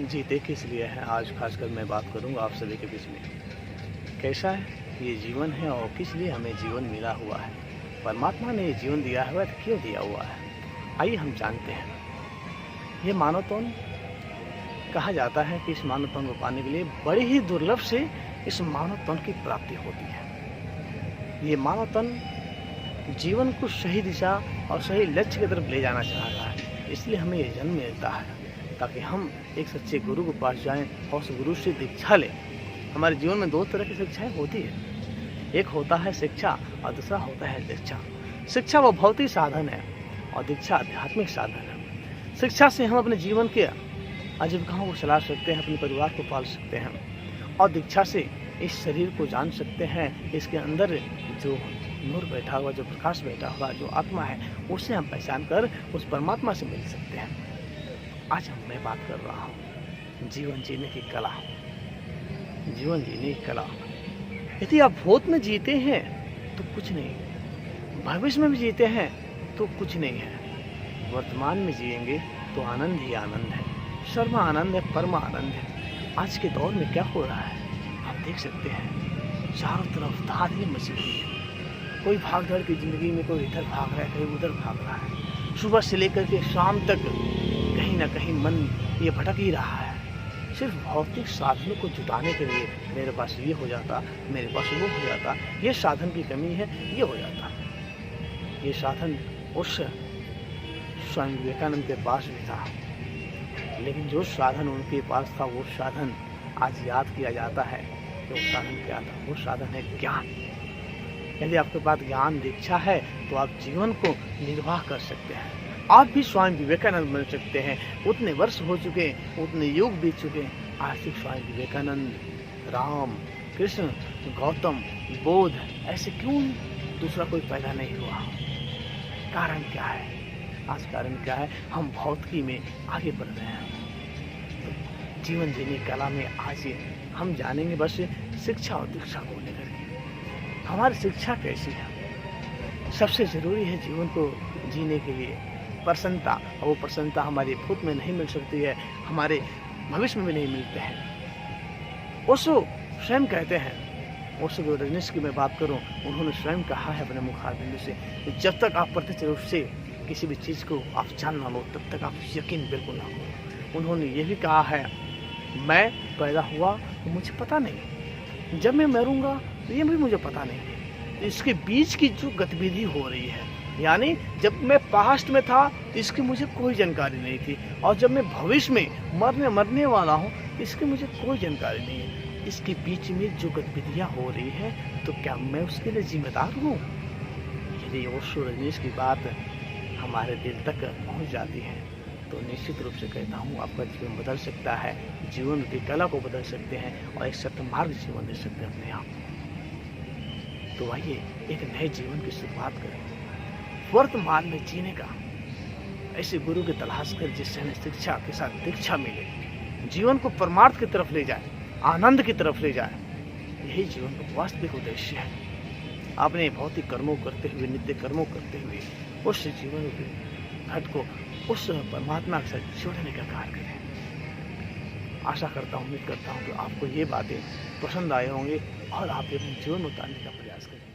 जीते किस लिए हैं, आज खासकर मैं बात करूंगा आप सभी के बीच में। कैसा है ये जीवन है और किस लिए हमें जीवन मिला हुआ है, परमात्मा ने ये जीवन दिया हुआ है तो क्यों दिया हुआ है, आइए हम जानते हैं। ये मानवतन कहा जाता है कि इस मानवतन को पाने के लिए बड़ी ही दुर्लभ से इस मानवतन की प्राप्ति होती है। ये मानवतन जीवन को सही दिशा और सही लक्ष्य की तरफ ले जाना चाह रहा है, इसलिए हमें ये जन्म मिलता है ताकि हम एक सच्चे गुरु के पास जाएं और उस गुरु से दीक्षा लें। हमारे जीवन में दो तरह की शिक्षाएं होती है, एक होता है शिक्षा और दूसरा होता है दीक्षा। शिक्षा वो भौतिक साधन है और दीक्षा आध्यात्मिक साधन है। शिक्षा से हम अपने जीवन के आजीविकाओं को चला सकते हैं, अपने परिवार को पाल सकते हैं, और दीक्षा से इस शरीर को जान सकते हैं, इसके अंदर जो नूर बैठा हुआ, जो प्रकाश बैठा हुआ, जो आत्मा है, उसे हम पहचान कर उस परमात्मा से मिल सकते हैं। आज मैं बात कर रहा हूँ जीवन जीने की कला। जीवन जीने की कला, यदि आप भूत में जीते हैं तो कुछ नहीं, भविष्य में भी जीते हैं तो कुछ नहीं है, वर्तमान में जिएंगे तो आनंद ही आनंद है, सर्व आनंद है, परम आनंद है। आज के दौर में क्या हो रहा है आप देख सकते हैं, चारों तरफ धांधली मची हुई है। कोई भागदौड़ की जिंदगी में, कोई इधर भाग रहा है, कहीं उधर भाग रहा है। सुबह से लेकर के शाम तक कहीं ना कहीं मन ये भटक ही रहा है, सिर्फ भौतिक साधनों को जुटाने के लिए। मेरे पास ये हो जाता, मेरे पास वो हो जाता, ये साधन की कमी है, ये हो जाता। ये साधन उस स्वामी विवेकानंद के पास भी था, लेकिन जो साधन उनके पास था वो साधन आज याद किया जाता है कि वो साधन क्या था। वो साधन है ज्ञान। यदि आपके पास ज्ञान दीक्षा है तो आप जीवन को निर्वाह कर सकते हैं। आप भी स्वामी विवेकानंद बन सकते हैं। उतने वर्ष हो चुके, उतने युग बीत चुके, आज तक स्वामी विवेकानंद, राम, कृष्ण, गौतम, बोध ऐसे क्यों दूसरा कोई पैदा नहीं हुआ? कारण क्या है? आज कारण क्या है? हम भौतिकी में आगे बढ़ रहे हैं। तो जीवन जीने कला में आज हम जानेंगे बस शिक्षा और दीक्षा को लेकर के। हमारी शिक्षा कैसी है? सबसे जरूरी है जीवन को जीने के लिए प्रसन्नता, और वो प्रसन्नता हमारे भूत में नहीं मिल सकती है, हमारे भविष्य में भी नहीं मिलते हैं। ओशो स्वयं कहते हैं, ओशो जो रजनीश की मैं बात करूं, उन्होंने स्वयं कहा है अपने मुखारबिंदु से कि जब तक आप प्रत्यक्ष रूप से किसी भी चीज़ को आप जान ना लो तब तक आप यकीन बिल्कुल ना करो। उन्होंने ये भी कहा है, मैं पैदा हुआ तो मुझे पता नहीं, जब मैं मरूंगा तो ये भी मुझे पता नहीं। इसके बीच की जो गतिविधि हो रही है, यानी जब मैं पास्ट में था तो इसकी मुझे कोई जानकारी नहीं थी, और जब मैं भविष्य में मरने वाला हूँ इसकी मुझे कोई जानकारी नहीं है। इसके बीच में जो गतिविधियाँ हो रही है तो क्या मैं उसके लिए जिम्मेदार हूँ? यदि ओशो रजनीश की बात हमारे दिल तक पहुँच जाती है तो निश्चित रूप से कहता हूँ आपका जीवन बदल सकता है, जीवन की कला को बदल सकते हैं और एक सत्य मार्ग जीवन दे सकते हैं अपने आप। तो आइए एक नए जीवन की शुरुआत करें, वर्तमान में जीने का ऐसे गुरु की तलाश कर जिससे हमें शिक्षा के साथ दीक्षा मिले, जीवन को परमार्थ की तरफ ले जाए, आनंद की तरफ ले जाए। यही जीवन का वास्तविक उद्देश्य है। अपने भौतिक कर्मों करते हुए, नित्य कर्मों करते हुए उस जीवन के घट को उस परमात्मा के साथ जोड़ने का कार्य करें। आशा करता हूँ, उम्मीद करता हूँ कि आपको ये बातें पसंद आए होंगे और आप अपने जीवन में उतारने का प्रयास करें।